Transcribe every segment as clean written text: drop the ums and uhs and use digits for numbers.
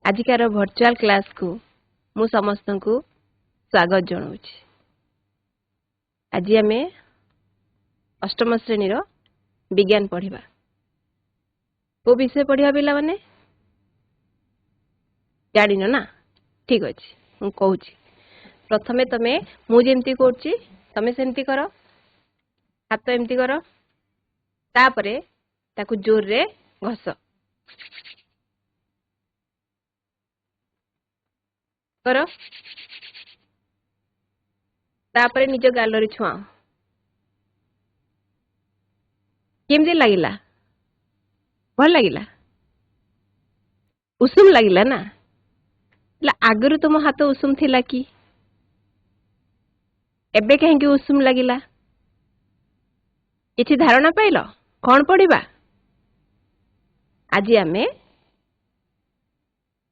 आजिकार virtual class को मु समस्त को स्वागत जनाऊँ। आज आम अष्टम श्रेणी विज्ञान पढ़ा। को विषय पढ़ा पिला माने जान ना? ठीक अच्छे मु कहूँ। प्रथमे तमे मुझे करुच्ची तमे सेमती कर, हाथ एमती कर, तापरे ताकू जोर रे घस कर, तापरे निज गालरी छुआ। केमती लगिला? भल लगिला? उषुम लगिला ना? आगरु तुम हाथ उषुम थिला कि एबे कहीं उषुम लगिला? किछि धारणा पाइल कौन पढ़ा? आज आमे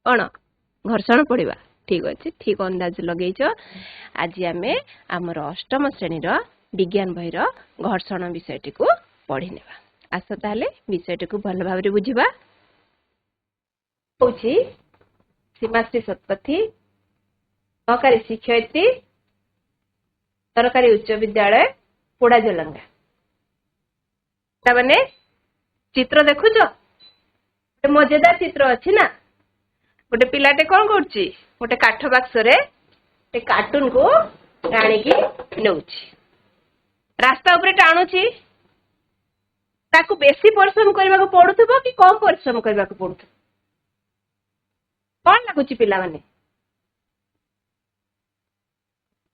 कौन घर्षण पढ़ा। ठीक अच्छे, ठीक अंदाज लगेच। आज आमे आमर अष्टम श्रेणीर विज्ञान बहिर घर्षण विषयटी को पढ़ी नेबा। आस ताले विषयटी को भल भाव बुझा। होची सीमाश्री शतपथी, सहकारी शिक्षयित्री, सरकारी उच्च विद्यालय पोड़ा जलंगा। माने चित्र देखुच? मजेदार चित्र अच्छी ना? गोटे पिलाटे कौन करुच्ची? गोटे काठ बाक्स रे कार्टून को टाणिकी नौची, रास्ता उपरे टाणुची। ताकू बेसी परिश्रम करने को पड़ुथबो कि कम परिश्रम करने को पड़ुथबो? कौन लगुची पिला माने?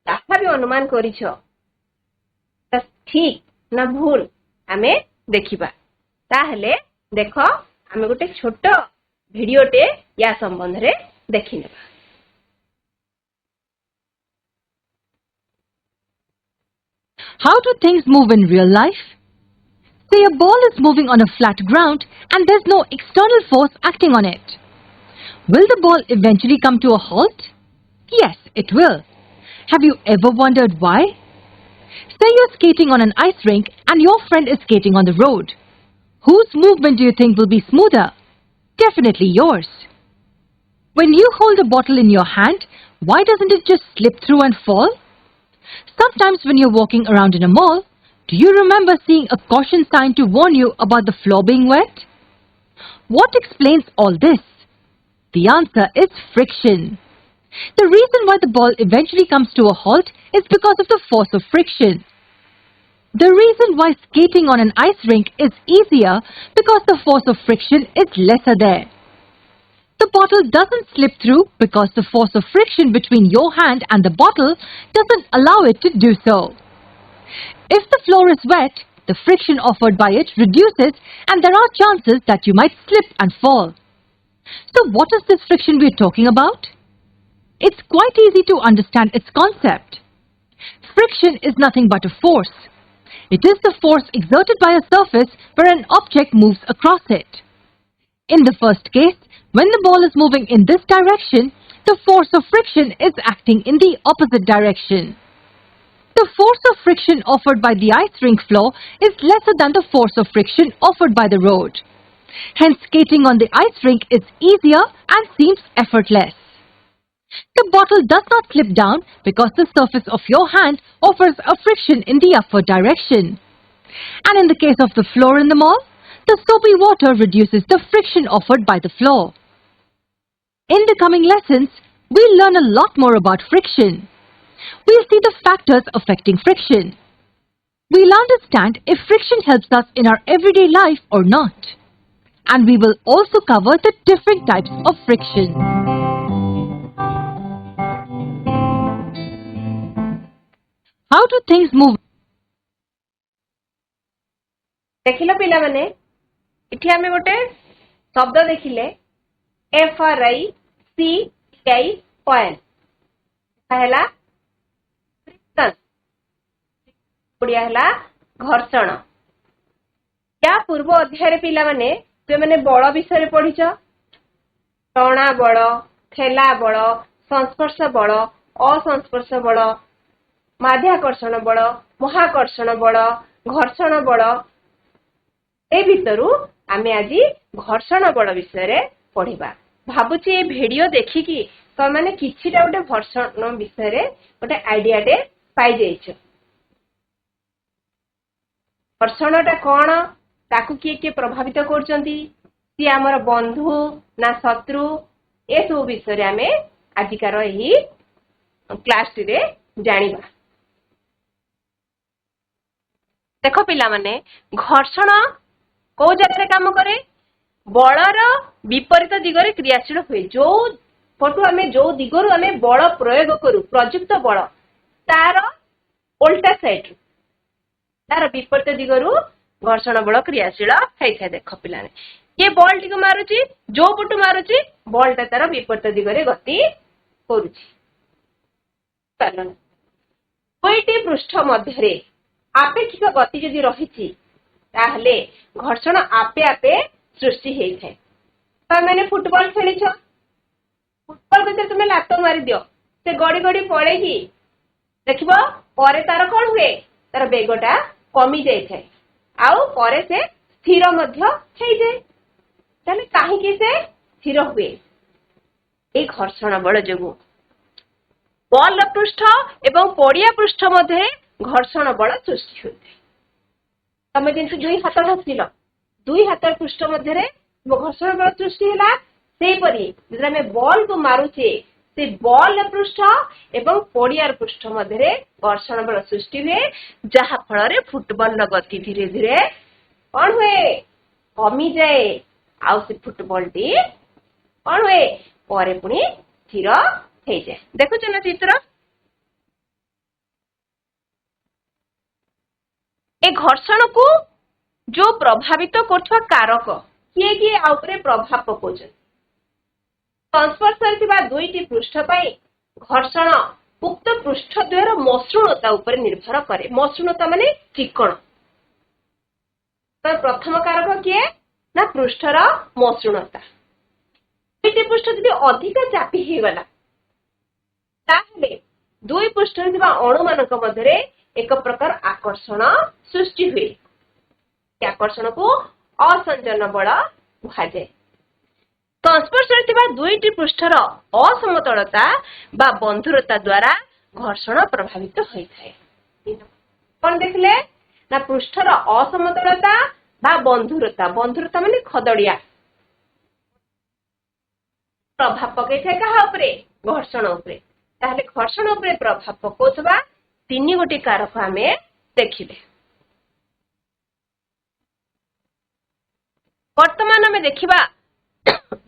ताहा भी अनुमान करिछ ठीक ना भूल आमे देखिबा। ताहले देखो आमे गोटे छोट भिडियोटे या संबंध रे देखिनेबा। How do things move in real life? Say a ball is moving on a flat ground and there's no external force acting on it. Will the ball eventually come to a halt? Yes, it will. Have you ever wondered why? Say you're skating on an ice rink and your friend is skating on the road. Whose movement do you think will be smoother? Definitely yours. When you hold a bottle in your hand, why doesn't it just slip through and fall? Sometimes when you're walking around in a mall, do you remember seeing a caution sign to warn you about the floor being wet? What explains all this? The answer is friction. The reason why the ball eventually comes to a halt is because of the force of friction. The reason why skating on an ice rink is easier because the force of friction is lesser there. The bottle doesn't slip through because the force of friction between your hand and the bottle doesn't allow it to do so. If the floor is wet, the friction offered by it reduces and there are chances that you might slip and fall. So what is this friction we are talking about? It's quite easy to understand its concept. Friction is nothing but a force. It is the force exerted by a surface where an object moves across it. In the first case, when the ball is moving in this direction, the force of friction is acting in the opposite direction. The force of friction offered by the ice rink floor is lesser than the force of friction offered by the road. Hence, skating on the ice rink is easier and seems effortless. The bottle does not slip down because the surface of your hand offers a friction in the upward direction. And in the case of the floor in the mall, the soapy water reduces the friction offered by the floor. In the coming lessons, we'll learn a lot more about friction. We'll see the factors affecting friction. We'll understand if friction helps us in our everyday life or not. And we will also cover the different types of friction. How do things move? देखिल पिला माने इठी आमे गोटे शब्द देखिले FRICTI coil पहला friction Odia हला घर्षण। या पूर्व अध्याय रे पिला माने जे माने बळ विषय पढ़िछ, टणा बळ, ठेला बळ, संस्पर्श बळ, असंस्पर्श बळ, माध्याकर्षण बळ, महाकर्षण बळ, घर्षण बळ। ए भितरु आमे आज घर्षण बळ विषय रे पढ़िबा। भाबुची ए वीडियो देखिकी तो मैंने किछिटा गोटे घर्षण विषय गोटे आइडियाटे पाई जाइछ। घर्षणटा कौन ताकू किए किए प्रभावित करचंती सी आमर बंधु ना शत्रु ए सब विषय आमे आजिकार एही क्लास रे जानिबा। देखो पिला माने घर्षण को जगह काम करे बलर विपरीत दिगरे क्रियाशील हुए जो पटु आमे जो दिगरु आमे बल प्रयोग करू प्रयुक्त बल तार उल्टा साइड तार विपरीत दिगरु घर्षण बल क्रियाशील होइଥାଏ। देख पिलाने ये बॉल टिक मारुची जो पटु मारुची बॉलटा तार विपरीत दिगरे गति करूची। दुईटी पृष्ठ मध्यरे आपेक्षिक गति जदि रहिछि ताहले घर्षण आपे आपे सृष्टि होइଥାଏ। तो मैंने फुटबॉल खेलिछ फुटबॉल भीतर तुम लात मारी दियो से गड़ी गड़ी पड़ेगी देखिबो परे तार कोन हुए तार बेगटा कमी जाइଥାଏ आउ परे से स्थिर मध्य हेइ जाय। ताले काहे कि से स्थिर हुए ए घर्षण बल जोगु बल पृष्ठ एवं पड़िया पृष्ठ मध्य घर्षण बल सृष्टि होइଥାଏ। तमे जेंतु दुई हाथ घसिल दुई हाथ पृष्ठ मध्य घर्षण बल सृष्टि होला सेही परी जदि आमे बॉल को मारुचे से बॉल पृष्ठ एवं पड़ियार पृष्ठ मध्य घर्षण बल सृष्टि हुए जहा फल फुटबॉल गति धीरे धीरे कौन हुए कमी जाए आउ से फुटबॉल टी कौन हुए परे पुणी स्थिर हो जाए। देखुछ ना चित्र ए घर्षण को जो प्रभावित करथवा कारक किए किए आ उपरे प्रभाव पकोछ संस्पर्श दुईटी पृष्ठ पाई घर्षण उक्त पृष्ठ द्वयर मसृणता उपर निर्भर करे। मसृणता माने चिकण तो प्रथम कारक किए ना पृष्ठर मसृणता दुईटी पृष्ठ यदि अधिक चापी हो गला ताहले दुई पृष्ठ अणु मानक मध्यरे एक प्रकार आकर्षण सृष्टि हुए। आकर्षण को असंजन बल कहुए। संस्पर्श दुईटी पृष्ठर असमतलता बा बंधुरता द्वारा घर्षण प्रभावित होइଥାଏ। कौन देखले ना पृष्ठर असमतलता बा बंधुरता बंधुरता माने खदड़िया प्रभाव पकईଥାଏ कहा उपरे घर्षण उपरे। ताहले घर्षण उपरे प्रभाव पकोथबा तीन गोटी कारक आमे देखिले। वर्तमान आमे देखिबा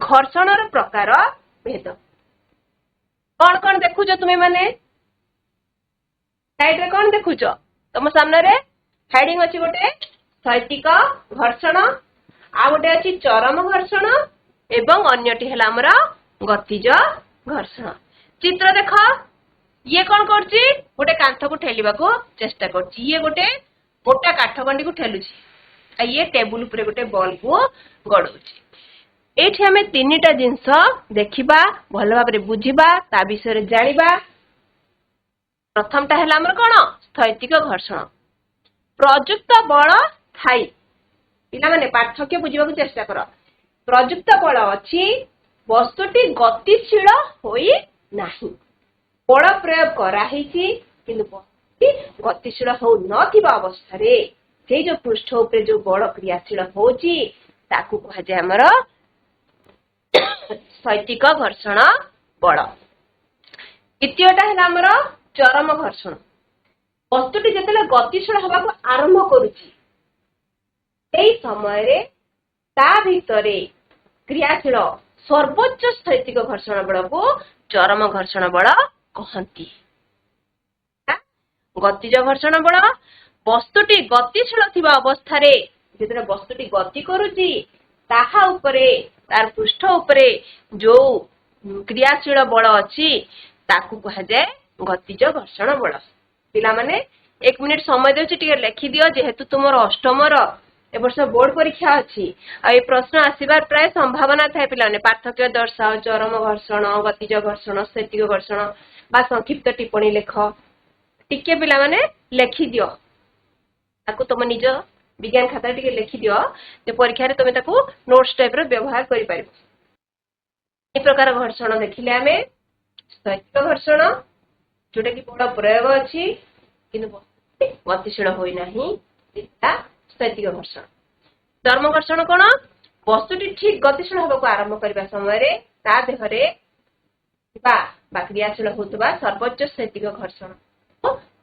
घर्षणर प्रकार भेद कौन कौन देखुछ तुमे माने साइड रे कौन देखुछ तुम सामने रे हेडिंग अछि गोटे स्थैतिक घर्षण आ गोटे अछि चरम घर्षण एवं अन्यटी हला हमर गतिज घर्षण। चित्र देख ये कौन करछि गोटे कांथ को ठेलिबा को चेष्टा करछि ये गोटे मोटा काठ गंडी को ठेलुछि आ ये टेबुल ऊपर गोटे बॉल को गडौछि। एठी हमें तीनटा जिंस देखिबा भल भाबरे बुझिबा ता विषय रे जानिबा। प्रथमटा हला हमर कोन स्थैतिक घर्षण प्रयुक्त बल थाई पिला माने पार्थक्य बुझिबा को चेष्टा कर। प्रयुक्त बल अछि वस्तुटी गतिशील होई नाही बल प्रयोग करा हिची किंतु वस्तुटी गतिशील हो नथिबा अवस्था रे से जो पृष्ठ ऊपर जो बल क्रियाशील होची ताकू कहा जाय हमर स्थैतिक घर्षण बल। द्वितीयटा है हमर चरम घर्षण वस्तुटी जेतेले गतिशील हवा को आरंभ करूची एई समय रे ता भितरे क्रियाशील सर्वोच्च स्थैतिक घर्षण बल को चरम घर्षण बल कहंती। गतिज घर्षण बल वस्तुटी गतिशील थिबा अवस्था रे जेतेले वस्तुटी गति करूची ताहा उपरे तार पृष्ठ उपरे जो क्रियाशील बल अछि ताकू कहा जाय गतिज घर्षण बल। पिला माने 1 मिनिट समय देछि टिके लिखि दियो जेहेतु तुमर अष्टमर ए वर्ष बोर्ड परीक्षा अछि आ ए प्रश्न आसीबार प्राय संभावना थाए। पिला माने पार्थक्य दर्शाओ चरम घर्षण गतिज घर्षण स्थैतिक घर्षण बा संक्षिप्त टिप्पणी लेख टिके पिला माने लिखि दियो ताकू तुम निज विज्ञान खाता टिके लिखि दियो जे परीक्षा रे तुमे ताकू नोट्स टाइप रो व्यवहार करि पारिबो। ए प्रकार घर्षण देखिले आमे स्थैतिक घर्षण जोटा कि बड़ प्रयोग अछि किंतु गतिशील होई नाही एटा स्थैतिक घर्षण। चर्म घर्षण कोन वस्तुटी ठीक गतिशील होबाको आरंभ करबा समय रे ता देहरे बा क्रियाशील होतबा सर्वोच्च स्थैतिक घर्षण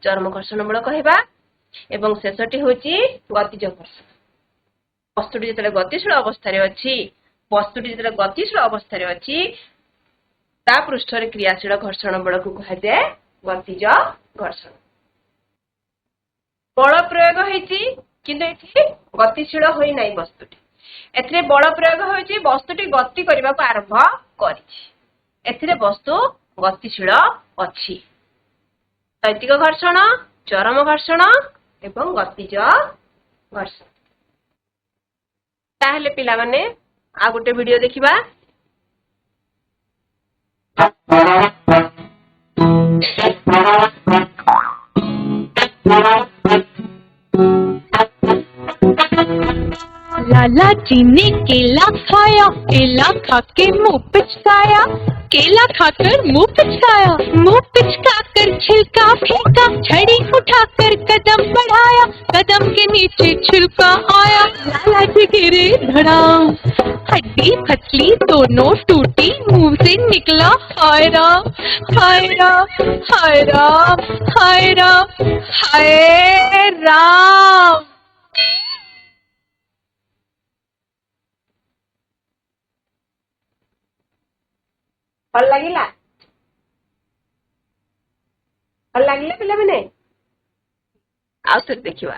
चर्म घर्षण बळ कहबा। एवं शेषटी होची गतिज घर्षण। वस्तुटी जेतले गतिशील अवस्था रे अछि वस्तुटी जेतले गतिशील अवस्था रे अछि ता पृष्ठ रे क्रियाशील घर्षण बळ को कहा जाय गतिज घर्षण। बल प्रयोग होईची किंतु एठी गतिशील होई नाही वस्तुटी एथिरे बल प्रयोग होईची वस्तुटी गति करबा को आरंभ करिछि एथिरे वस्तु गतिशील अछि। स्थैतिक घर्षण चरम घर्षण एवं गतिज घर्षण। ताहले पिला माने आ गोटे वीडियो देखिबा। लाला जी ने केला खाया, केला खा के मुंह पिचकाया, केला खाकर मुंह पिचकाया, मुंह पिचकाकर छिलका फेंका, छड़ी उठाकर कदम बढ़ाया, कदम के नीचे छिलका आया, लाला जी गिरे धड़ाम, हड्डी फसली दोनों टूटी, मुंह से निकला हाय राम, हाय राम, हाय राम, हाय राम, हाय राम। भल लागिला पिला माने आउ थोड़ी देखिबा।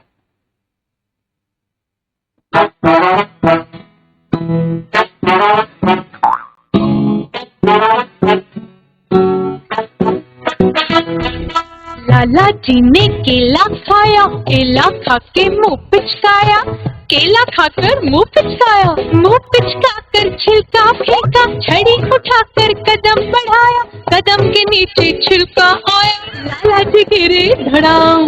लाला जी ने केला खाया, केला खा के मुंह पिचकाया, केला खाकर मुंह पिचकाया, मुंह पिचकाकर छिलका फेंका, छड़ी उठाकर कदम बढ़ाया, कदम के नीचे छिलका आया, लाला जी गिरे धड़ाम,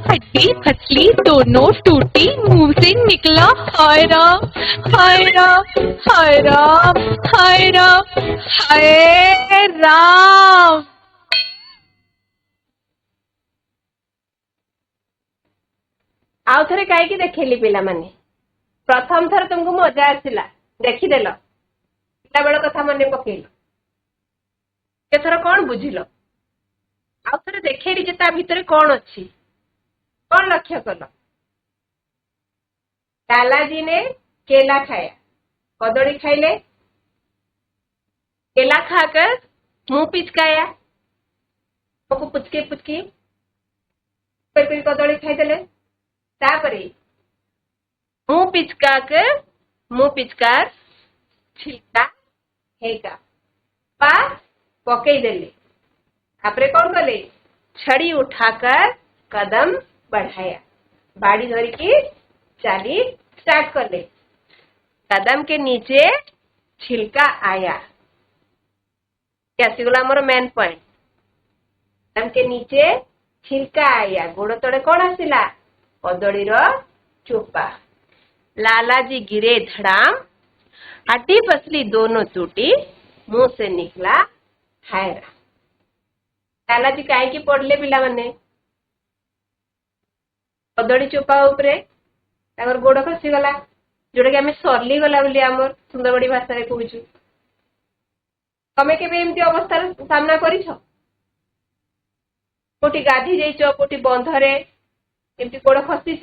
हड्डी फसली दोनों टूटी, मुंह से निकला हाय राम, हाय राम, हाय राम, हाय राम, हाय राम। आउ थरे काई देखेली पिला माने प्रथम थर तुमको मजा आसिला देखिदेल पिला बेल कथा मन पकेल एथर कौन बुझिल आउ थरे देखेली जे ता भितरे कौन अछि कौन लक्ष्य कल। लालाजी ने केला खाया कदड़ी खाइले केला खाकर मुंह पिचकाया पुचके पुचकी कदड़ी खाईदेले तापरे मुंह पिचकार छिलका हेगा पा पकई देले तापरे कौन कले छड़ी उठाकर कदम बढ़ाया बाड़ी धरी की चाली स्टार्ट कर ले कदम के नीचे छिलका आया आसीगला मोर मेन पॉइंट कदम के नीचे छिलका आया गोड़ तले कौन आसिला कदड़ी चोपा लालाजी गिरे धड़ाम हड्डी फसली दोनों टूटी मुंह से निकला हायरा। लालाजी कहीं पड़ले पिला माने कदड़ी चोपा उपरे गोड़ खसीगला जोटा कि आम सरली गला बोली आमर सुंदरगढ़ी भाषा कहूँ तमें केमी अवस्थार सामना कर कोटी गाधी जाइच कोटी बंधरे एमती गोड़ खसी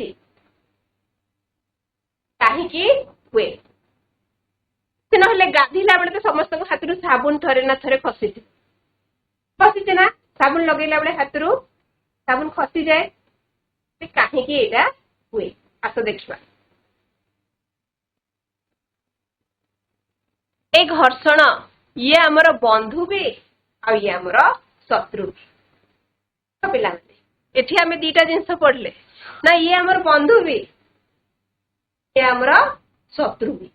कहीं हुए ना गाधीला बेले तो समस्त हाथ साबुन थरे ना थरे खसी ना साबुन लगेला बेले हाथ साबुन खसी जाए कहीं हुए आस देखा ए घर्षण ये आमर बंधु भी आ ये आमर शत्रु भी पिला एठी आम दीटा जिनस पढ़ले ना ये आमर बंधु भी ये आमर शत्रु भी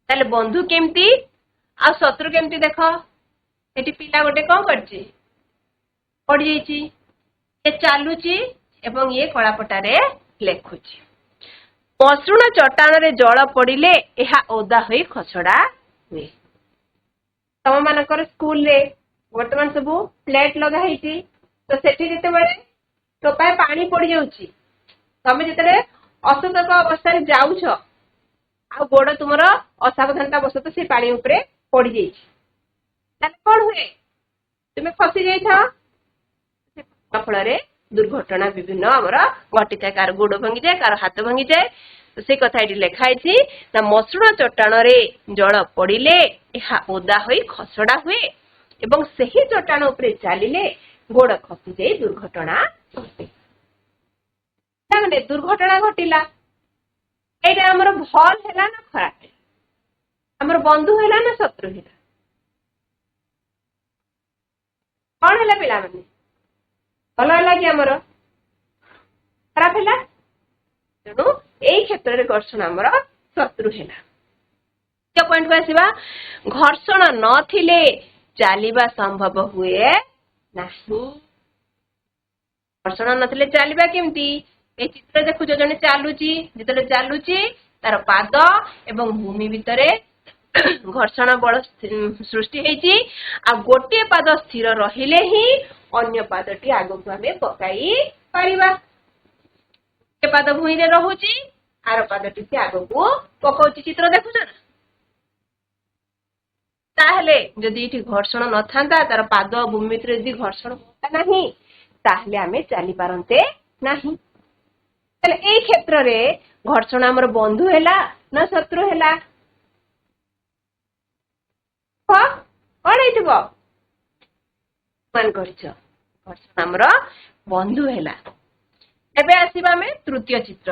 ताले बंधु केमती आ शत्रु केमती देख एटी पिला गोटे कौन करछि पड़ जाइछि ये चालुछि एवं ये कलापटारे लेखुछि मसृण चट्टान रे जल पड़िले एहा ओदा होई खसड़ा हुए ତମ ମାନଙ୍କର ସ୍କୁଲରେ ବର୍ତ୍ତମାନ ସବୁ ପ୍ଲେଟ୍ ଲଗା ହେଇଛି ତ ସେଠି ଯେତେବେଳେ ଟୋପାଏ ପାଣି ପଡିଯାଉଛି ତମେ ଯେତେବେଳେ ଅସତର୍କ ଅବସ୍ଥାରେ ଯାଉଛ ଆଉ ଗୋଡ ତୁମର ଅସାବଧାନତା ବଶତଃ ସେ ପାଣି ଉପରେ ପଡିଯାଇଛି ତାହେଲେ କଣ ହୁଏ ତୁମେ ଖସି ଯାଇଥାଅ ଫଳରେ ଦୁର୍ଘଟଣା ବିଭିନ୍ନ ଆମର ଘଟିଥାଏ କାହାର ଗୋଡ ଭାଙ୍ଗିଯାଏ କାହାର ହାତ ଭାଙ୍ଗିଯାଏ ସେ କଥା ଏଠି ଲେଖା ହେଇଛି ନା ମସୃଣ ଚଟାଣରେ ଜଳ ପଡିଲେ ଏହା ଓଦା ହୋଇ ଖସଡା ହୁଏ ଏବଂ ସେହି ଚଟାଣ ଉପରେ ଚାଲିଲେ ଗୋଡ ଖସିଯାଇ ଦୁର୍ଘଟଣା ଘଟେ ମାନେ ଦୁର୍ଘଟଣା ଘଟିଲା ଏଇଟା ଆମର ଭଲ ହେଲା ନା ଖରାପ ହେଲା ଆମର ବନ୍ଧୁ ହେଲା ନା ଶତ୍ରୁ ହେଲା କଣ ହେଲା ପିଲାମାନେ ଭଲ ହେଲା କି ଆମର ଖରାପ ହେଲା ତେଣୁ ଏଇ କ୍ଷେତ୍ରରେ ଘର୍ଷଣ ଆମର ଶତ୍ରୁ ହେଲା ପଏଣ୍ଟକୁ ଆସିବା ଘର୍ଷଣ ନଥିଲେ ଚାଲିବା ସମ୍ଭବ ହୁଏ ନାହିଁ ଘର୍ଷଣ ନଥିଲେ ଚାଲିବା କେମିତି এই ଚିତ୍ର ଦେଖୁଛ ଜଣେ ଚାଲୁଛି ଯେତେବେଳେ ଚାଲୁଛି ତାର ପାଦ ଏବଂ ଭୂମି ଭିତରେ ଘର୍ଷଣ ବଳ ସୃଷ୍ଟି ହେଇଛି ଆଉ ଗୋଟିଏ ପାଦ ସ୍ଥିର ରହିଲେ ହିଁ ଅନ୍ୟ ପାଦଟି ଆଗକୁ ଆମେ ପକାଇ ପାରିବା ଏ ପାଦ ଭୂଇଁରେ ରହୁଛି ଆର ପାଦଟି ସେ ଆଗକୁ ପକଉଛି ଚିତ୍ର ଦେଖୁଛ ନା ତାହେଲେ ଯଦି ଏଠି ଘର୍ଷଣ ନଥାନ୍ତା ତାର ପାଦ ଭୂମି ଭିତରେ ଯଦି ଘର୍ଷଣ ହୁଅନ୍ତା ନାହିଁ ତାହେଲେ ଆମେ ଚାଲିପାରନ୍ତେ ନାହିଁ ତାହେଲେ ଏଇ କ୍ଷେତ୍ରରେ ଘର୍ଷଣ ଆମର ବନ୍ଧୁ ହେଲା ନା ଶତ୍ରୁ ହେଲା କଣ ହେଇଥିବ କରିଛ ଘର୍ଷଣ ଆମର ବନ୍ଧୁ ହେଲା ଏବେ ଆସିବା ଆମେ ତୃତୀୟ ଚିତ୍ର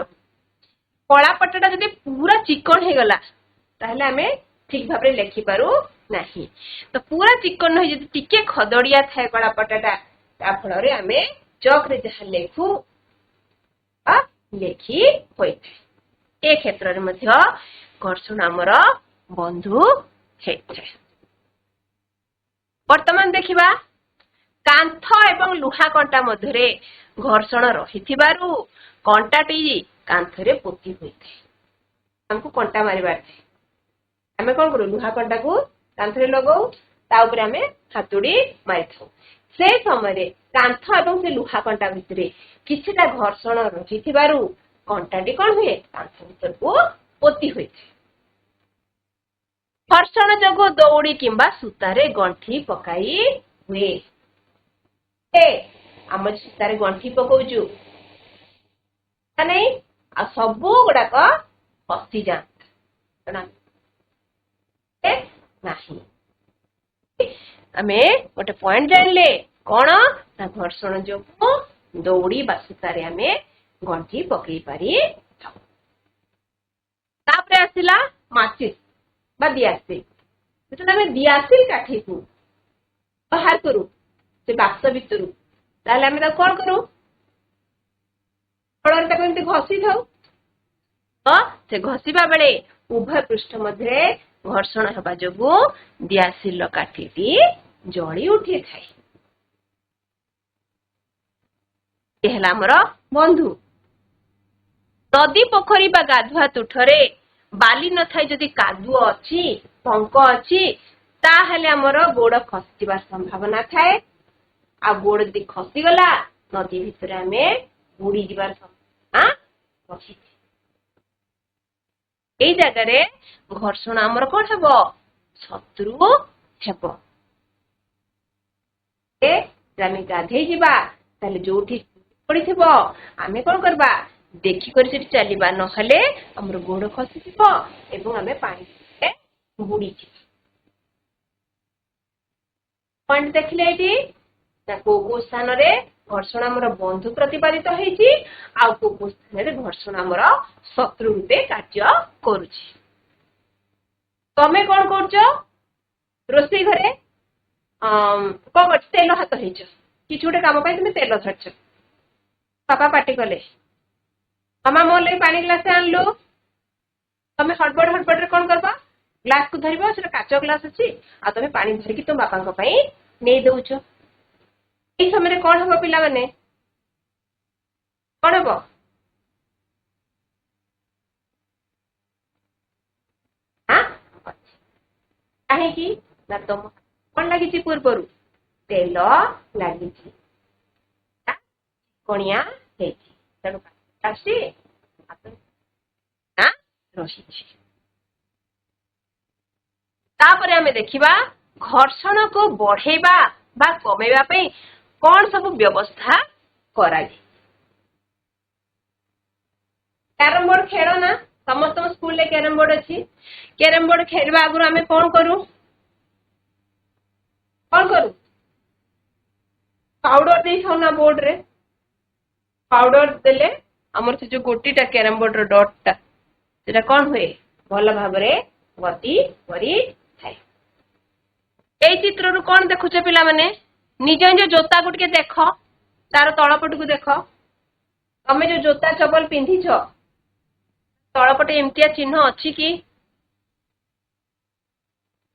କଳାପଟଟା ଯଦି ପୁରା ଚିକଣ ହେଇଗଲା ତାହେଲେ ଆମେ ଠିକ ଭାବରେ ଲେଖିପାରୁ ନାହିଁ ତ ପୁରା ଚିକଣ ହେଇ ଯଦି ଟିକେ ଖଦଡିଆ ଥାଏ କଳାପଟଟା ତା ଫଳରେ ଆମେ ଚକରେ ଯାହା ଲେଖୁ ଲେଖି ହୋଇଥାଏ ଏ କ୍ଷେତ୍ରରେ ମଧ୍ୟ ଘର୍ଷଣ ଆମର ବନ୍ଧୁ ହେଇଥାଏ ବର୍ତ୍ତମାନ ଦେଖିବା କାନ୍ଥ ଏବଂ ଲୁହା କଣ୍ଟା ମଧ୍ୟରେ ଘର୍ଷଣ ରହିଥିବାରୁ କଣ୍ଟାଟି କାନ୍ଥରେ ପୋତି ହୋଇଥାଏ ଆମକୁ କଣ୍ଟା ମାରିବାର ଥାଏ ଆମେ କଣ କରୁ ଲୁହା କଣ୍ଟାକୁ କାନ୍ଥରେ ଲଗାଉ ତା ଉପରେ ଆମେ ହାତୁଡି ମାରିଥାଉ ସେ ସମୟରେ କାନ୍ଥ ଏବଂ ସେ ଲୁହା କଣ୍ଟା ଭିତରେ କିଛିଟା ଘର୍ଷଣ ରହିଥିବାରୁ କଣ୍ଟାଟି କଣ ହୁଏ କାନ୍ଥ ଭିତରକୁ ପୋତି ହୋଇଥାଏ ଘର୍ଷଣ ଯୋଗୁଁ ଦଉଡି କିମ୍ବା ସୂତାରେ ଗଣ୍ଠି ପକାଇ ହୁଏ ଆମ ସୂତାରେ ଗଣ୍ଠି ପକଉଛୁ ନାଇଁ ଆଉ ସବୁ ଗୁଡାକ ଖସିଯାଆନ୍ତା ନାହିଁ ଆମେ ଗୋଟେ ପଏଣ୍ଟ ଜାଣିଲେ କଣ ନା ଘର୍ଷଣ ଯୋଗୁଁ ଦଉଡି ବା ସୂତାରେ ଆମେ ଗଣ୍ଠି ପକେଇ ପାରିଥାଉ ତାପରେ ଆସିଲା ମାଚିସ୍ ବା ଦିଆସିଲ ଯେତେବେଳେ ଆମେ ଦିଆସିଲ କାଠିକୁ ବାହାର କରୁ ସେ ବାକ୍ସ ଭିତରୁ ତାହେଲେ ଆମେ ତାକୁ କଣ କରୁ ଫଳରେ ତାକୁ ଏମିତି ଘଷିଥାଉ ତ ସେ ଘଷିବା ବେଳେ ଉଭୟ ପୃଷ୍ଠ ମଧ୍ୟରେ ଘର୍ଷଣ ହେବା ଯୋଗୁଁ ଦିଆସିଲ କାଠିଟି ଜଳି ଉଠିଥାଏ ହେଲା ଆମର ବନ୍ଧୁ ନଦୀ ପୋଖରୀ ବା ଗାଧୁଆ ତୁଠରେ ବାଲି ନଥାଇ ଯଦି କାଦୁଅ ଅଛି ପଙ୍କ ଅଛି ତାହେଲେ ଆମର ଗୋଡ ଖସିଯିବାର ସମ୍ଭାବନା ଥାଏ ଆଉ ଗୋଡ ଯଦି ଖସିଗଲା ନଦୀ ଭିତରେ ଆମେ ବୁଡି ଯିବାର ସମ୍ଭାବନା ରହିଥାଏ ଏଇ ଜାଗାରେ ଘର୍ଷଣ ଆମର କଣ ହେବ ଶତ୍ରୁ ହେବ ଆମେ ଗାଧେଇ ଯିବା ତାହେଲେ ଯୋଉଠି ପଡିଥିବ ଆମେ କଣ କରିବା ଦେଖିକରି ସେଠି ଚାଲିବା ନହେଲେ ଆମର ଗୋଡ ଖସିଯିବ ଏବଂ ଆମେ ପାଣି ବୁଡିଯିବା ପଏଣ୍ଟ ଦେଖିଲେ ଏଇଠି କୋଉ ସ୍ଥାନରେ ଘର୍ଷଣ ଆମର ବନ୍ଧୁ ପ୍ରତିପାଦିତ ହେଇଛି ଆଉ କୋଉ ସ୍ଥାନରେ ଘର୍ଷଣ ଆମର ଶତ୍ରୁ ରୂପେ କାର୍ଯ୍ୟ କରୁଛି ତମେ କଣ କରୁଛ ରୋଷେଇ ଘରେ କଣ କରୁଛ ତେଲ ହାତ ହେଇଛ କିଛି ଗୋଟେ କାମ ପାଇଁ ତୁମେ ତେଲ ଧରିଛ ବାପା ପାଟି କଲେ ମାମା ମୋ ଲାଗି ପାଣି ଗ୍ଲାସ ଆଣିଲୁ ତମେ ହଡବଡରେ କଣ କରବା ଗ୍ଲାସକୁ ଧରିବ ସେଟା କାଚ ଗ୍ଲାସ ଅଛି ଆଉ ତମେ ପାଣି ଧରିକି ତୁମ ବାପାଙ୍କ ପାଇଁ ନେଇ ଦଉଛ ଏଇ ସମୟରେ କଣ ହବ ପିଲାମାନେ କଣ ହବ କାହିଁକି ନା ତମ कौन लगी पूर्वर तेल लगी कणिया रही तापर आमे देखिबा घर्षण को बढ़ेबा बा कमेबा पई कौन सब व्यवस्था करा जाय कैरम बोर्ड खेल ना समस्त स्कूल रे कैरम बोर्ड अच्छी कैरम बोर्ड खेलवा आगु आमे कौन करू पाउडर दे थाउ ना बोर्ड रे पाउडर देले हमर से जो गोटीटा कैरम बोर्ड रो डॉटटा सेटा कौन हुए भल भाबरे गति करी थाए एई चित्र रु कौन देखुछ पिला माने निज निज जोता गुट के देख तार तळपट को देख तमे जो जोता चपल पिंधिछ तळपटे एमतिया चिन्ह अछि कि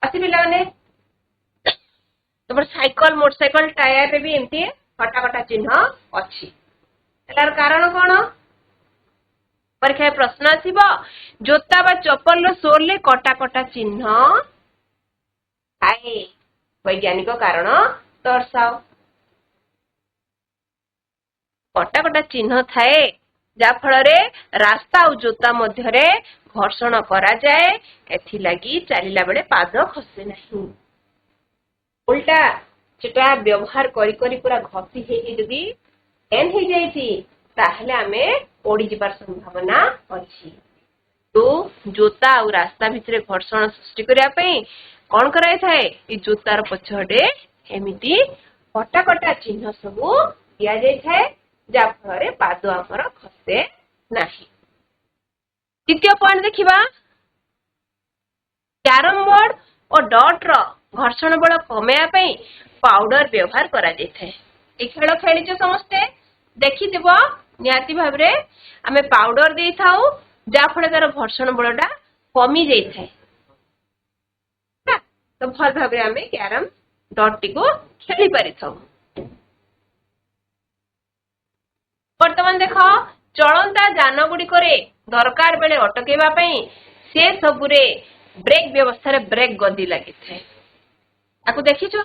अछि पिला माने तमर साइकिल मोटरसाइकिल टायर रे भी एमती कटा कटा चिन्ह अछि एलार कारण कोन परीक्षा प्रश्न आसीबो जोता बा चप्पल रो सोल ले कटा कटा चिन्ह आए वैज्ञानिक कारण दर्शाओ कटा कटा चिन्ह थाए जा फल रे रास्ता और जोता मध्य रे घर्षण करा जाए एथि लागि चलिला बेले पाद खसे नहीं उल्टा सेटा व्यवहार करी करी पूरा घसी हे जदी एन हे जाईची ताहले आमे ओडी जिबार संभावना अछि तो जोता और रास्ता भितरे घर्षण सृष्टि करिया पई कोन कराय थाए ई जोतार पछडे एमिति कटा कटा चिन्ह सब दिया जाय थाए जा फल रे पाद हमर खसे नाही द्वितीय पॉइंट देखिबा कैरम बोर्ड और डॉट रो घर्षण बल कमेया पई पाउडर व्यवहार करा जाय थाए ए खेल खेलिछ समस्ते देखि देबो नियाति भाबरे आमे पाउडर देई थाउ जा फल तार घर्षण बलटा कमी जाय थाए तो भल भाबरे आमे कैरम डॉट टी को खेली पारि थाउ वर्तमान देख चलंता जान गुडी करे दरकार बेले अटकेबा पई से सबुरे ब्रेक व्यवस्था रे ब्रेक गदी लागि थाए आकु देखिछो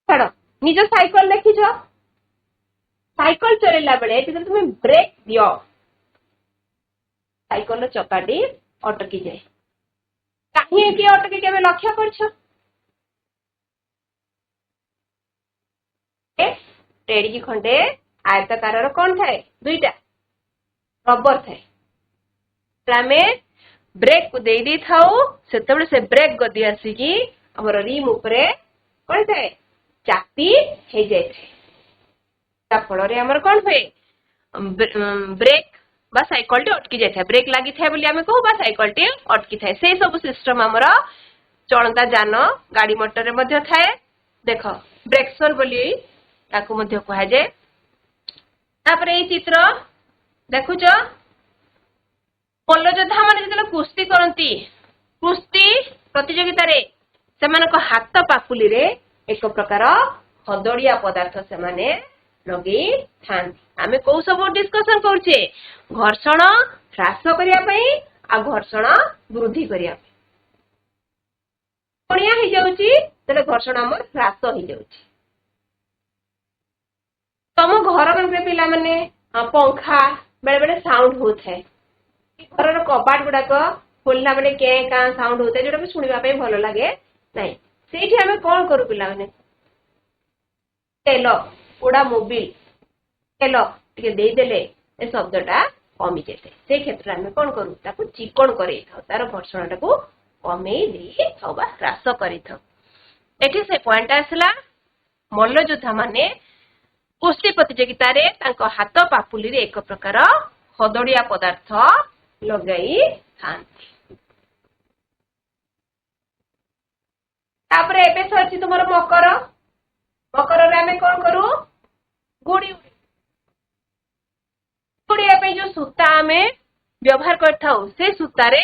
छाड़ निज साइकिल देखिछो साइकिल चलेला बेले जे तुमे ब्रेक दियो साइकिल रो चकाटी अटकी जाए काहे कि अटकी केबे लक्ष्य करछो टेडी खंडे आयताकार कौन थाए दुईटा रबर थाए आमे ब्रेक को दे थाउ सेतबेले से ब्रेक गदी आसिकी हमर रिम उपरे कोन थाए चापी हे जाय थाए ता फल रे हमर कोन होए ब्रेक बा साइकिल टे अटकी जाय थाए ब्रेक लागि थाए बोली आमे कहू बा साइकिल टे अटकी थाए से सब सिस्टम हमर चलंता जान गाड़ी मोटर रे मध्ये थाए देख ब्रेक्सर बोली ताकू मध्ये कहा जाए तापरे ए चित्र देखुछ मल्लयोद्धा माने जतले कुस्ती करंती कुस्ती प्रतियोगिता रे सेमानक हाथ पापुली रे एक प्रकार हदड़िया पदार्थ से माने लगे थान आमे को सब डिस्कशन करछे घर्षण ह्रास करिया पई आ घर्षण वृद्धि करिया कणिया हे जाउची तले घर्षण हमर ह्रास हे जाउची तम घर में पिला माने पंखा बेले बेले साउंड होता है घर कबाट गुड़ाक खोलना बेले के का साउंड होता है जो शुणा भल लगे नहीं से आम कौन करू पिला माने तेल पोड़ा मोबिल तेल टे देदेले ए शब्दटा कमी जाए से क्षेत्र में कौन करूँ ताको चिकन करे तार घर्षण टाक कमे ह्रास कर पॉइंट आसला मल्लयोद्धा माने कुस्ती प्रतियोगिता रे तांको हाथ पापुली रे एक प्रकार हदड़िया पदार्थ लगाई थांती तापरे एबे सरछि तुमर मकर मकर रे हमें कोन करू गुड़ी गुड़िया पे जो सूता हमें व्यवहार करथाउ से सूता रे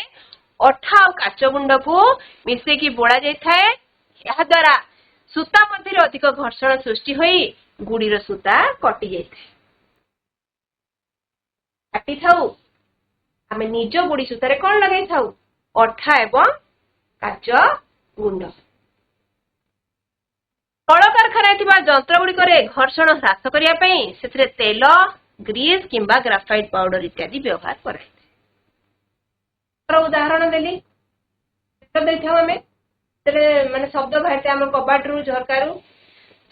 अठा और काच गुंड को मिसे की बोड़ा जाय थाए या द्वारा सूता मध्य अधिक घर्षण सृष्टि होई गुड़ी सूता कटि जाए काटि थाउ आमे निज गुड़ी सूतारे कौन लगे थाउ अठा एवं काच ଗୁଣ୍ଡ। କଳକାରଖାନାରେ ଥିବା ଯନ୍ତ୍ର ଗୁଡ଼ିକରେ ଘର୍ଷଣ ହ୍ରାସ କରିବା ପାଇଁ ସେଥିରେ ତେଲ, ଗ୍ରୀଜ କିମ୍ବା ଗ୍ରାଫାଇଟ୍ ପାଉଡର ଇତ୍ୟାଦି ବ୍ୟବହାର କରାଯାଇଥାଏ। ଉଦାହରଣ ଦେଲି, ଦେଇଥାଉ ଆମେ ମାନେ ଶବ୍ଦ ବାହାରିଥାଏ ଆମ କବାଟରୁ, ଝରକାରୁ।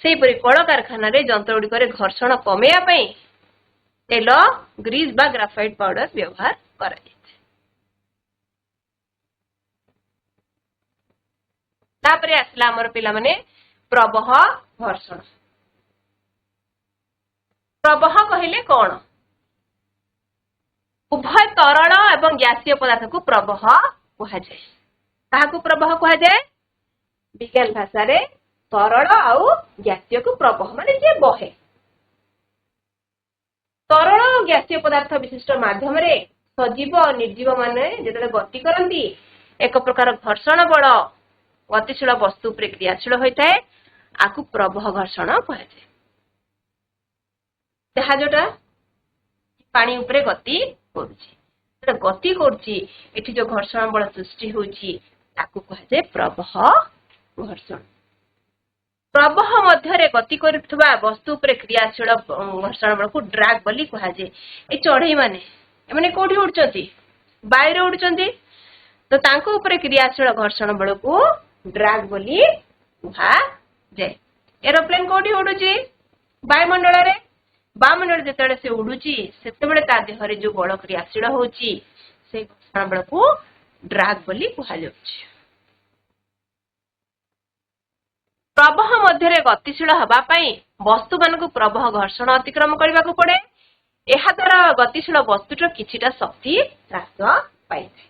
ସେହିପରି କଳକାରଖାନାରେ ଯନ୍ତ୍ର ଗୁଡ଼ିକରେ ଘର୍ଷଣ କମେଇବା ପାଇଁ ତେଲ, ଗ୍ରୀଜ ବା ଗ୍ରାଫାଇଟ୍ ପାଉଡର ବ୍ୟବହାର କରାଯାଇଥାଏ। ତାପରେ ଆସିଲା ଆମର ପିଲାମାନେ ପ୍ରବହ ଘର୍ଷଣ। ପ୍ରବହ କହିଲେ କଣ? ଉଭୟ ତରଳ ଏବଂ ଗ୍ୟାସୀୟ ପଦାର୍ଥକୁ ପ୍ରବହ କୁହାଯାଏ। କାହାକୁ ପ୍ରବହ କୁହାଯାଏ? ବିଜ୍ଞାନ ଭାଷାରେ ତରଳ ଆଉ ଗ୍ୟାସୀୟକୁ ପ୍ରବହ ମାନେ ଯେ ବହେ। ତରଳ ଓ ଗ୍ୟାସୀୟ ପଦାର୍ଥ ବିଶିଷ୍ଟ ମାଧ୍ୟମରେ ସଜୀବ ଓ ନିର୍ଜୀବ ମାନେ ଯେତେବେଳେ ଗତି କରନ୍ତି ଏକ ପ୍ରକାର ଘର୍ଷଣ ବଳ ଗତିଶୀଳ ବସ୍ତୁ ଉପରେ କ୍ରିୟାଶୀଳ ହୋଇଥାଏ, ଆକୁ ପ୍ରବହ ଘର୍ଷଣ କୁହାଯାଏ। ଜାହାଜଟା ପାଣି ଉପରେ ଗତି କରୁଛି, ଗତି କରୁଛି, ଏଠି ଯୋଉ ଘର୍ଷଣ ବଳ ସୃଷ୍ଟି ହଉଛି ତାକୁ କୁହାଯାଏ ପ୍ରବହ ଘର୍ଷଣ। ପ୍ରବହ ମଧ୍ୟରେ ଗତି କରୁଥିବା ବସ୍ତୁ ଉପରେ କ୍ରିୟାଶୀଳ ଘର୍ଷଣ ବଳକୁ ଡ୍ରାଗ ବୋଲି କୁହାଯାଏ। ଏ ଚଢେଇ ମାନେ ଏମାନେ କୋଉଠି ଉଡୁଛନ୍ତି? ବାୟୁରେ ଉଡୁଛନ୍ତି, ତ ତାଙ୍କ ଉପରେ କ୍ରିୟାଶୀଳ ଘର୍ଷଣ ବଳକୁ ଡ୍ରାଗ ବୋଲି କୁହାଯାଏ। ଏରୋପ୍ଲେନ କୋଉଠି ଉଡୁଛି? ବାୟୁମଣ୍ଡଳରେ। ବାୟୁମଣ୍ଡଳରେ ଯେତେବେଳେ ସେ ଉଡୁଛି ସେତେବେଳେ ତା ଦେହରେ ଯୋଉ ବଳ କ୍ରିୟାଶୀଳ ହଉଛି ସେ ଘର୍ଷଣ ବଳକୁ ଡ୍ରାଗ ବୋଲି କୁହାଯାଉଛି। ପ୍ରବହ ମଧ୍ୟରେ ଗତିଶୀଳ ହେବା ପାଇଁ ବସ୍ତୁମାନଙ୍କୁ ପ୍ରବହ ଘର୍ଷଣ ଅତିକ୍ରମ କରିବାକୁ ପଡେ। ଏହା ଦ୍ୱାରା ଗତିଶୀଳ ବସ୍ତୁର କିଛିଟା ଶକ୍ତି ହ୍ରାସ ପାଇଥାଏ।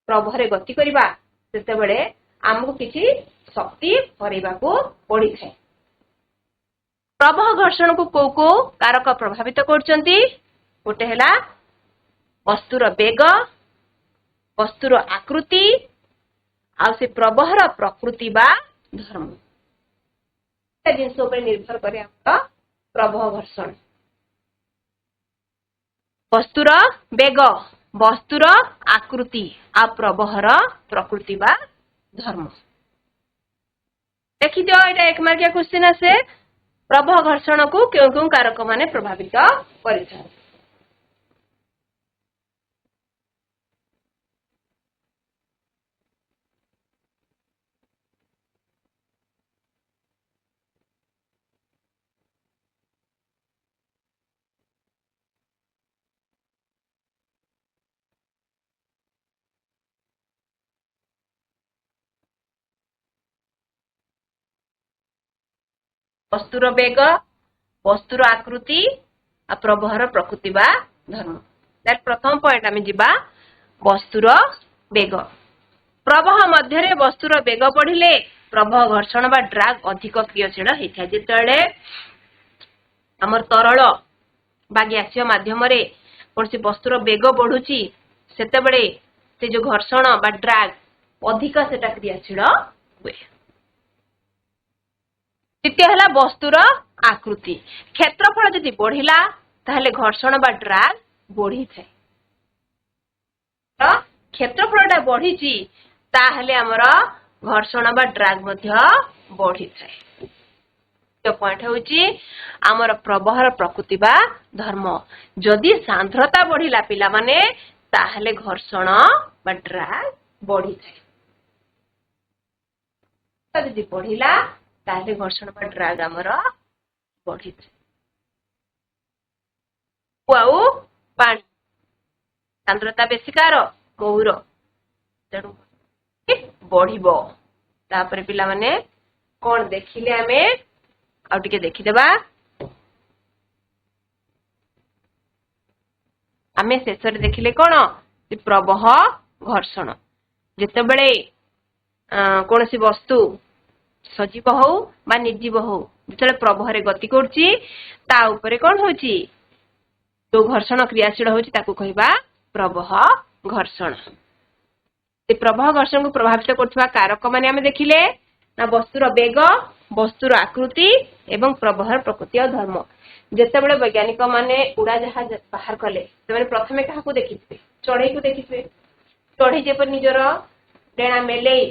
ପ୍ରବହରେ ଗତି କରିବା ସେତେବେଳେ ଆମକୁ କିଛି ଶକ୍ତି ହରାଇବାକୁ ପଡିଥାଏ। ପ୍ରବହ ଘର୍ଷଣକୁ କୋଉ କୋଉ କାରକ ପ୍ରଭାବିତ କରୁଛନ୍ତି? ଗୋଟେ ହେଲା ବସ୍ତୁର ବେଗ, ବସ୍ତୁର ଆକୃତି, ଆଉ ସେ ପ୍ରବହର ପ୍ରକୃତି ବା ଧର୍ମ। ଏ ଜିନିଷ ଉପରେ ନିର୍ଭର କରେ ଆମର ପ୍ରବହ ଘର୍ଷଣ। ବସ୍ତୁର ବେଗ, ବସ୍ତୁର ଆକୃତି ଆଉ ପ୍ରବହର ପ୍ରକୃତି ବା ଧର୍ମ। ଦେଖିଦିଅ, ଏଇଟା 1 ମାର୍କିଆ କ୍ୱେଶ୍ଚିନ୍ ଆସେ। ପ୍ରବହ ଘର୍ଷଣକୁ କେଉଁ କେଉଁ କାରକ ମାନେ ପ୍ରଭାବିତ କରିଥାନ୍ତି? ବସ୍ତୁର ବେଗ, ବସ୍ତୁର ଆକୃତି ଆଉ ପ୍ରବହର ପ୍ରକୃତି ବା ଧର୍ମ। ତାର ପ୍ରଥମ ପଏଣ୍ଟ ଆମେ ଯିବା ବସ୍ତୁର ବେଗ। ପ୍ରବହ ମଧ୍ୟରେ ବସ୍ତୁର ବେଗ ବଢିଲେ ପ୍ରବହ ଘର୍ଷଣ ବା ଡ୍ରାଗ ଅଧିକ କ୍ରିୟାଶୀଳ ହେଇଥାଏ। ଯେତେବେଳେ ଆମର ତରଳ ବା ଗ୍ୟାସୀୟ ମାଧ୍ୟମରେ କୌଣସି ବସ୍ତୁର ବେଗ ବଢୁଛି ସେତେବେଳେ ସେ ଯୋଉ ଘର୍ଷଣ ବା ଡ୍ରାଗ ଅଧିକ ସେଟା କ୍ରିୟାଶୀଳ ହୁଏ। ଦ୍ୱିତୀୟ ହେଲା ବସ୍ତୁର ଆକୃତି। କ୍ଷେତ୍ରଫଳ ଯଦି ବଢିଲା ତାହେଲେ ଘର୍ଷଣ ବା ଡ୍ରାଗ ବଢିଥାଏ। କ୍ଷେତ୍ରଫଳଟା ବଢିଛି ତାହେଲେ ଆମର ଘର୍ଷଣ ବା ଡ୍ରାଗ ମଧ୍ୟ ବଢିଥାଏ। ପଏଣ୍ଟ ହେଉଛି ଆମର ପ୍ରବହର ପ୍ରକୃତି ବା ଧର୍ମ। ଯଦି ସାନ୍ଦ୍ରତା ବଢିଲା ପିଲାମାନେ ତାହେଲେ ଘର୍ଷଣ ବା ଡ୍ରାଗ ବଢିଥାଏ। ଯଦି ବଢିଲା ତାହେଲେ ଘର୍ଷଣ ବା ଡ୍ରାଗ ଆମର ବଢିଥାଏ। ଆଉ ପାଣି ସାନ୍ଦ୍ରତା ବେଶୀ କାର? ମହୁର, ତେଣୁ ବଢିବ। ତାପରେ ପିଲାମାନେ କଣ ଦେଖିଲେ ଆମେ ଆଉ ଟିକେ ଦେଖିଦେବା। ଆମେ ଶେଷରେ ଦେଖିଲେ କଣ? ପ୍ରବହ ଘର୍ଷଣ। ଯେତେବେଳେ କୌଣସି ବସ୍ତୁ ସଜୀବ ହଉ ବା ନିର୍ଜୀବ ହଉ ଯେତେବେଳେ ପ୍ରବହରେ ଗତି କରୁଛି ତା ଉପରେ କଣ ହଉଛି? ଯୋଉ ଘର୍ଷଣ କ୍ରିୟାଶୀଳ ହଉଛି ତାକୁ କହିବା ପ୍ରବହ ଘର୍ଷଣ। ସେ ପ୍ରବହ ଘର୍ଷଣକୁ ପ୍ରଭାବିତ କରୁଥିବା କାରକ ମାନେ ଆମେ ଦେଖିଲେ ନା ବସ୍ତୁର ବେଗ, ବସ୍ତୁର ଆକୃତି ଏବଂ ପ୍ରବହର ପ୍ରକୃତି ଆଉ ଧର୍ମ। ଯେତେବେଳେ ବୈଜ୍ଞାନିକ ମାନେ ଉଡାଜାହାଜ ବାହାର କଲେ ସେମାନେ ପ୍ରଥମେ କାହାକୁ ଦେଖିଥିବେ? ଚଢେଇକୁ ଦେଖିଥିବେ। ଚଢେଇ ଯେପରି ନିଜର ଡେଣା ମେଲେଇ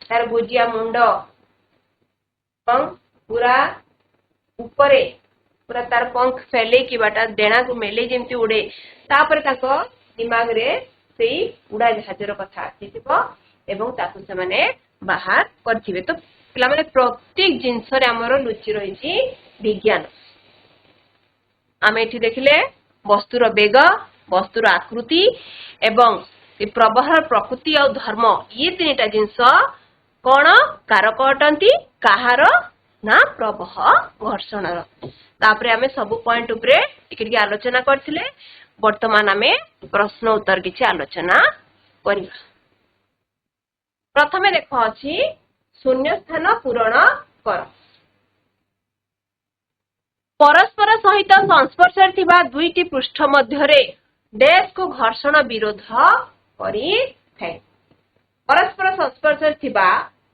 ତାର ଗୁଜିଆ ମୁଣ୍ଡ ଏବଂ ପୁରା ଉପରେ ପୁରା ତାର ପଙ୍ଖ ଫେଲେଇକି ବାଟା ଡେଣାକୁ ମେଲେଇ ଯେମିତି ଉଡେ ତାପରେ ତାଙ୍କ ଦିମାଗରେ ସେଇ ଉଡାଜାହାଜର କଥା ଆସିଥିବ ଏବଂ ତାକୁ ସେମାନେ ବାହାର କରିଥିବେ। ତ ପିଲାମାନେ ପ୍ରତ୍ୟେକ ଜିନିଷରେ ଆମର ଲୁଚି ରହିଛି ବିଜ୍ଞାନ। ଆମେ ଏଠି ଦେଖିଲେ ବସ୍ତୁର ବେଗ, ବସ୍ତୁର ଆକୃତି ଏବଂ ପ୍ରବାହର ପ୍ରକୃତି ଆଉ ଧର୍ମ ଇଏ ତିନିଟା ଜିନିଷ କଣ କାରକ ଅଟନ୍ତି କାହାର ନା ପ୍ରବାହ ଘର୍ଷଣର। ତାପରେ ଆମେ ସବୁ ପଏଣ୍ଟ ଉପରେ ଟିକେ ଟିକେ ଆଲୋଚନା କରିଥିଲେ। ବର୍ତ୍ତମାନ ଆମେ ପ୍ରଶ୍ନ ଉତ୍ତର କିଛି ଆଲୋଚନା କରିବା। ପ୍ରଥମେ ଦେଖ ଅଛି ଶୂନ୍ୟ ସ୍ଥାନ ପୂରଣ କର। ପରସ୍ପର ସହିତ ସଂସ୍ପର୍ଶରେ ଥିବା ଦୁଇଟି ପୃଷ୍ଠ ମଧ୍ୟରେ ଡ୍ୟାଶକୁ ଘର୍ଷଣ ବିରୋଧ କରିଥାଏ। ପରସ୍ପର ସଂସ୍ପର୍ଶରେ ଥିବା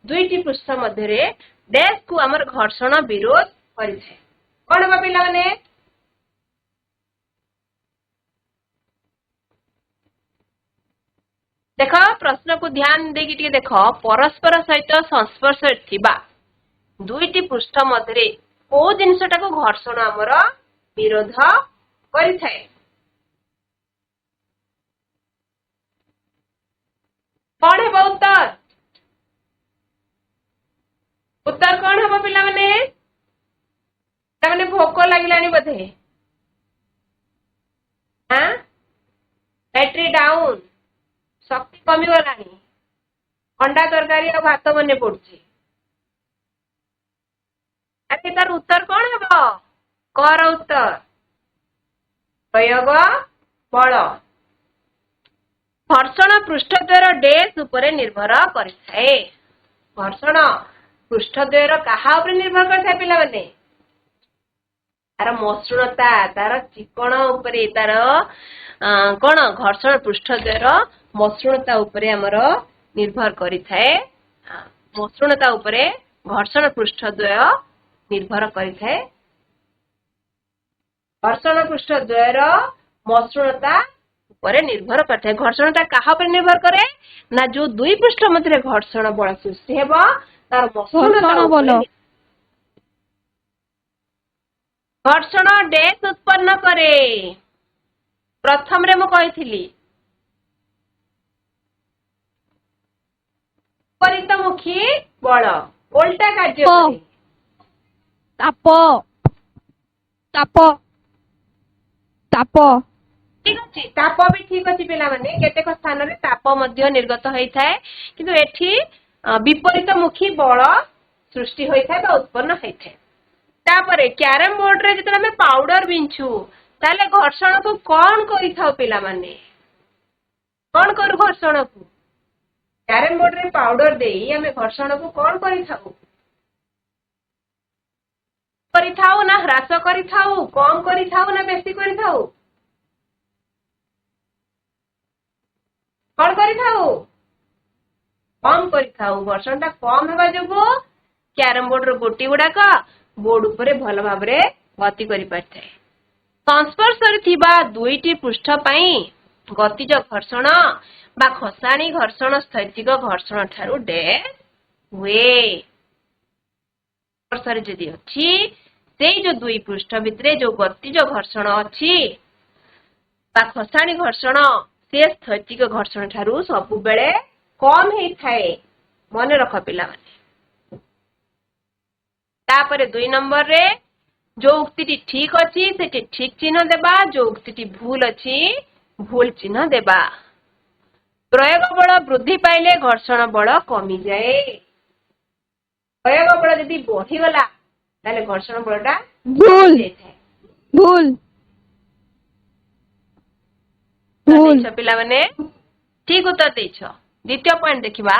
ଦୁଇଟି ପୃଷ୍ଠ ମଧ୍ୟରେ ଡ୍ୟାଶକୁ ଆମର ଘର୍ଷଣ ବିରୋଧ କରିଥାଏ। କଣ ହବ ପିଲାମାନେ? ଦେଖ ପ୍ରଶ୍ନକୁ ଧ୍ୟାନ ଦେଇକି ଟିକେ ଦେଖ। ପରସ୍ପର ସହିତ ସଂସ୍ପର୍ଶରେ ଥିବା ଦୁଇଟି ପୃଷ୍ଠ ମଧ୍ୟରେ କୋଉ ଜିନିଷଟାକୁ ଘର୍ଷଣ ଆମର ବିରୋଧ କରିଥାଏ? କଣ ହେବ ଉତ୍ତର? ଉତ୍ତର କଣ ହବ ପିଲାମାନେ? ପିଲାମାନେ ଭୋକ ଲାଗିଲାଣି ବୋଧେ? ବ୍ୟାଟେରୀ ଡାଉନ, ଶକ୍ତି କମିଗଲାଣି, ଅଣ୍ଡା ତରକାରୀ ଆଉ ଭାତ ମନେ ପଡୁଛି। ଆଚ୍ଛା ତାର ଉତ୍ତର କଣ ହେବ? କର ଉତ୍ତର ପ୍ରୟୋଗ ବଳ। ଘର୍ଷଣ ପୃଷ୍ଠଦ୍ୱୟର ଡ୍ୟାଶ ଉପରେ ନିର୍ଭର କରିଥାଏ। ଘର୍ଷଣ ପୃଷ୍ଠଦ୍ୱୟର କାହା ଉପରେ ନିର୍ଭର କରିଥାଏ ପିଲାମାନେ? ତାର ମସୃଣତା, ତାର ଚିକଣ ଉପରେ, ତାର କଣ ଘର୍ଷଣ ପୃଷ୍ଠଦ୍ୱୟର ମସୃଣତା ଉପରେ ଆମର ନିର୍ଭର କରିଥାଏ। ମସୃଣତା ଉପରେ ଘର୍ଷଣ ପୃଷ୍ଠଦ୍ୱୟ ନିର୍ଭର କରିଥାଏ। ଘର୍ଷଣ ପୃଷ୍ଠଦ୍ୱୟର ମସୃଣତା ଉପରେ ନିର୍ଭର କରିଥାଏ। ଘର୍ଷଣଟା କାହା ଉପରେ ନିର୍ଭର କରେ ନା ଯୋଉ ଦୁଇ ପୃଷ୍ଠ ମଧ୍ୟରେ ଘର୍ଷଣ ବଳ ସୃଷ୍ଟି ହେବ ତାର ମସୃଣତା ଉପରେ। ଘର୍ଷଣ ଡ୍ୟାଶ ଉତ୍ପନ୍ନ କରେ। ପ୍ରଥମରେ ମୁଁ କହିଥିଲି ବିପରୀତମୁଖୀ ବଳ ଓଲଟା କାର୍ଯ୍ୟ କରେ। ତାପ ତାପ ତାପ ଠିକ ଅଛି, ତାପ ବି ଠିକ ଅଛି ପିଲାମାନେ। କେତେକ ସ୍ଥାନରେ ତାପ ମଧ୍ୟ ନିର୍ଗତ ହୋଇଥାଏ କିନ୍ତୁ ଏଠି ବିପରୀତମୁଖୀ ବଳ ସୃଷ୍ଟି ହୋଇଥାଏ ବା ଉତ୍ପନ୍ନ ହୋଇଥାଏ। ତାପରେ କ୍ୟାରମ ବୋର୍ଡରେ ଯେତେବେଳେ ଆମେ ପାଉଡର ବିଞ୍ଚୁ ତାହେଲେ ଘର୍ଷଣକୁ କଣ କରିଥାଉ ପିଲାମାନେ? କଣ କରୁ ଘର୍ଷଣକୁ? କ୍ୟାରମ ବୋର୍ଡରେ ପାଉଡର ଦେଇ ଆମେ ଘର୍ଷଣକୁ କଣ କରିଥାଉ? କରିଥାଉ ନା ହ୍ରାସ କରିଥାଉ, କମ କରିଥାଉ ନା ବେଶୀ କରିଥାଉ? କଣ କରିଥାଉ? କମ କରିଥାଉ। ଘର୍ଷଣଟା କମ ହେବା ଯୋଗୁ କ୍ୟାରମ ବୋର୍ଡର ଗୋଟି ଗୁଡାକ ବୋର୍ଡ ଉପରେ ଭଲ ଭାବରେ ଗତି କରିପାରିଥାଏ। ସଂସ୍ପର୍ଶରେ ଥିବା ଦୁଇଟି ପୃଷ୍ଠ ପାଇଁ ଗତିଜ ଘର୍ଷଣ ବା ଖସାଣି ଘର୍ଷଣ ସ୍ଥୈତିକ ଘର୍ଷଣ ଠାରୁ ଡ୍ୟାଶ ହୁଏ। ସଂସ୍ପର୍ଶରେ ଯଦି ଅଛି ସେଇ ଯୋଉ ଦୁଇ ପୃଷ୍ଠ ଭିତରେ ଯୋଉ ଗତିଜ ଘର୍ଷଣ ଅଛି ବା ଖସାଣି ଘର୍ଷଣ ସେ ସ୍ଥୈତିକ ଘର୍ଷଣ ଠାରୁ ସବୁବେଳେ କମ ହେଇଥାଏ। ମନେ ରଖ ପିଲାମାନେ। ତାପରେ 2 ନମ୍ବରରେ ଯୋଉ ଉକ୍ତିଟି ଠିକ ଅଛି ସେଠି ଠିକ ଚିହ୍ନ ଦେବା, ଯୋଉ ଉକ୍ତିଟି ଭୁଲ ଅଛି ଭୁଲ ଚିହ୍ନ ଦେବା। ପ୍ରୟୋଗ ବଳ ବୃଦ୍ଧି ପାଇଲେ ଘର୍ଷଣ ବଳ କମିଯାଏ। ପ୍ରୟୋଗ ବଳ ଯଦି ବଢିଗଲା ତାହେଲେ ଘର୍ଷଣ ବଳଟା ଭୁଲ ଯାଇଥାଏ। ଭୁଲ ଭୁଲ ପିଲାମାନେ ଠିକ ଉତ୍ତର ଦେଇଛ। ଦ୍ୱିତୀୟ ପଏଣ୍ଟ ଦେଖିବା।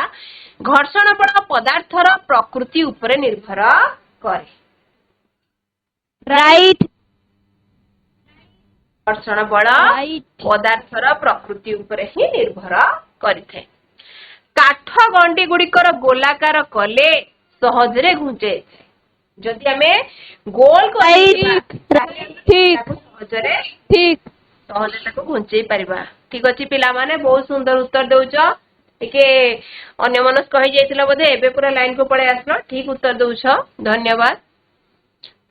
ଘର୍ଷଣ ବଳ ପଦାର୍ଥର ପ୍ରକୃତି ଉପରେ ନିର୍ଭର କରେ। ରାଇଟ ଘର୍ଷଣ ବଳ ପଦାର୍ଥର ପ୍ରକୃତି ଉପରେ ହିଁ ନିର୍ଭର କରିଥାଏ। କାଠ ଗଣ୍ଡି ଗୁଡିକର ଗୋଲାକାର କଲେ ସହଜରେ ଘୁଞ୍ଚେଇଥାଏ। ଯଦି ଆମେ ଗୋଲ ସହଜରେ ତାକୁ ଘୁଞ୍ଚେଇ ପାରିବା। ଠିକ ଅଛି ପିଲାମାନେ, ବହୁତ ସୁନ୍ଦର ଉତ୍ତର ଦଉଛ। टिके अन्यमनस्क हो जाइतिलो बोधे एबे पूरा लाइन को पळे आसलो ठीक उत्तर दउछ धन्यवाद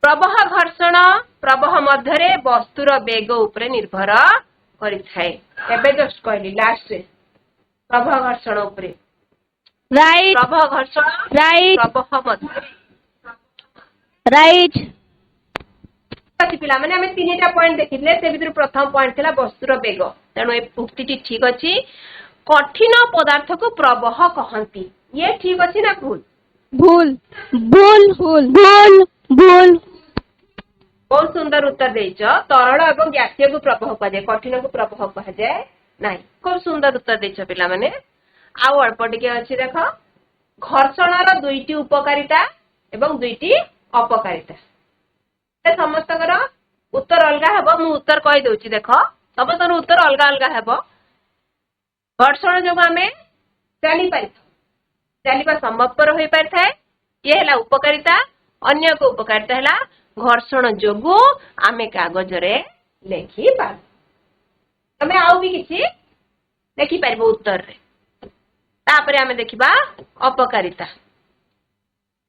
प्रवाह घर्षण प्रवाह मध्यरे वस्तुर वेग उपरे निर्भर करिथाय एबे जस्ट कहली लास्ट रे प्रवाह घर्षण उपरे Right. प्रवाह घर्षण Right. प्रवाह मध्यरे Right. अच्छी पिला माने हमें तीनटा पॉइंट देखिले से भितर प्रथम पॉइंट थिला वस्तुर वेग तेणु ए उक्तिटी ठीक अछि कठिन पदार्थ को प्रवाह कहंती ये ठीक अछि ना भूल भूल भूल भूल भूल भूल बहुत सुंदर उत्तर देइछ तरल एवं गैसीय को प्रवाह कह जाय कठिन को प्रवाह कह जाय नाही खूब सुंदर उत्तर देइछ पिला माने आ अल्प टिके अछि देखो घर्षणर दुईटी उपकारिता एवं दुईटी अपकारिता ते समस्तकर उत्तर अलगा हेबो मु उत्तर कहि दउची देखो समस्तर उत्तर अलगा अलगा हेबो घर्षण जो आमे चली पारि चलीबा संभवपर होई पारथाय ये हला उपकारिता अन्य को उपकारिता हला घर्षण जोगु आमे कागज रे लेखि पार तमे आउ भी किछि लेखि पारबो उत्तर रे तापरे आमे देखिबा अपकारिता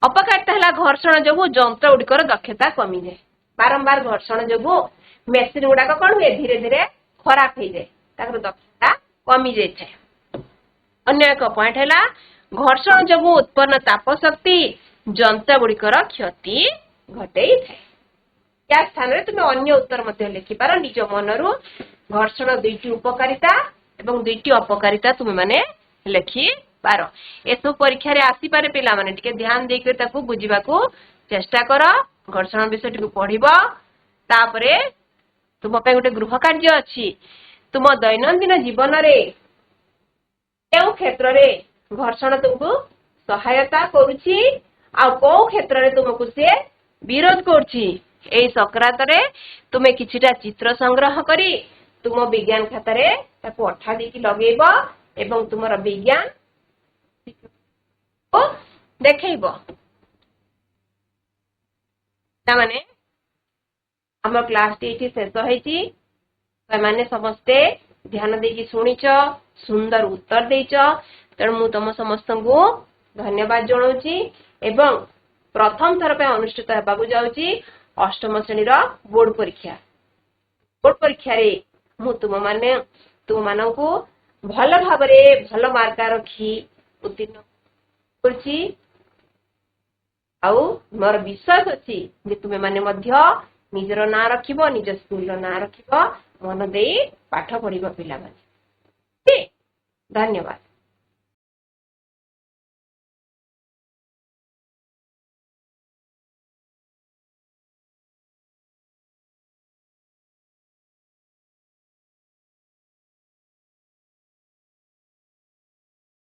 अपकारिता हला घर्षण जोगु जंत्र उडिकर दक्षता कमी जाय बारंबार घर्षण जोगु मेसिन गुडा कोन हुए धीरे धीरे खराब हो जाए ताकर दक्षता कमी जाय छै अन्य एक पॉइंट हला घर्षण जोगु उत्पन्न ताप शक्ति जंत्र गुडिकर क्षति घटई थाए या स्थान रे तुमे अन्य उत्तर मध्ये लिखि पारो निज मनरु घर्षण दुईटी उपकारिता एवं दुईटी अपकारिता तुमे माने लिखि पारो एसो परीक्षा रे आसी पारे पिला माने टिके ध्यान देई के ताकू बुझिबा को चेष्टा करो घर्षण विषय टिकु पढिबो तापरे तुम पे गोटे गृह कार्य अछि तुम दैनंदिन जीवन रे केउ क्षेत्र रे घर्षण तुमको सहायता करूची आ को क्षेत्र रे तुमको से विरोध करूची एई संक्रांत रे तुमे किछिटा चित्र संग्रह करी तुम विज्ञान खाता रे ताकू अठा देकी लगेइबो एवं तुमर विज्ञान ओ देखैबो तामाने हमर क्लास टी शेष होईची तमाने समस्ते ध्यान देकी सुनिच सुंदर उत्तर देइच तेणु मु तुम समस्त को धन्यवाद जणाउची एवं प्रथम थर पे अनुष्ठित हेबाकू जाउची अष्टम श्रेणी रो बोर्ड परीक्षा रे मु तुम मानकू भल भाबरे भल मार्क रखी उत्तीर्ण करची आउ मोर विश्वास अछि जे तुमे माने मध्य निजर ना रखिबो निज स्कूल रो ना रखिबो मन देई पाठ पढिबो पिला माने धन्यवाद।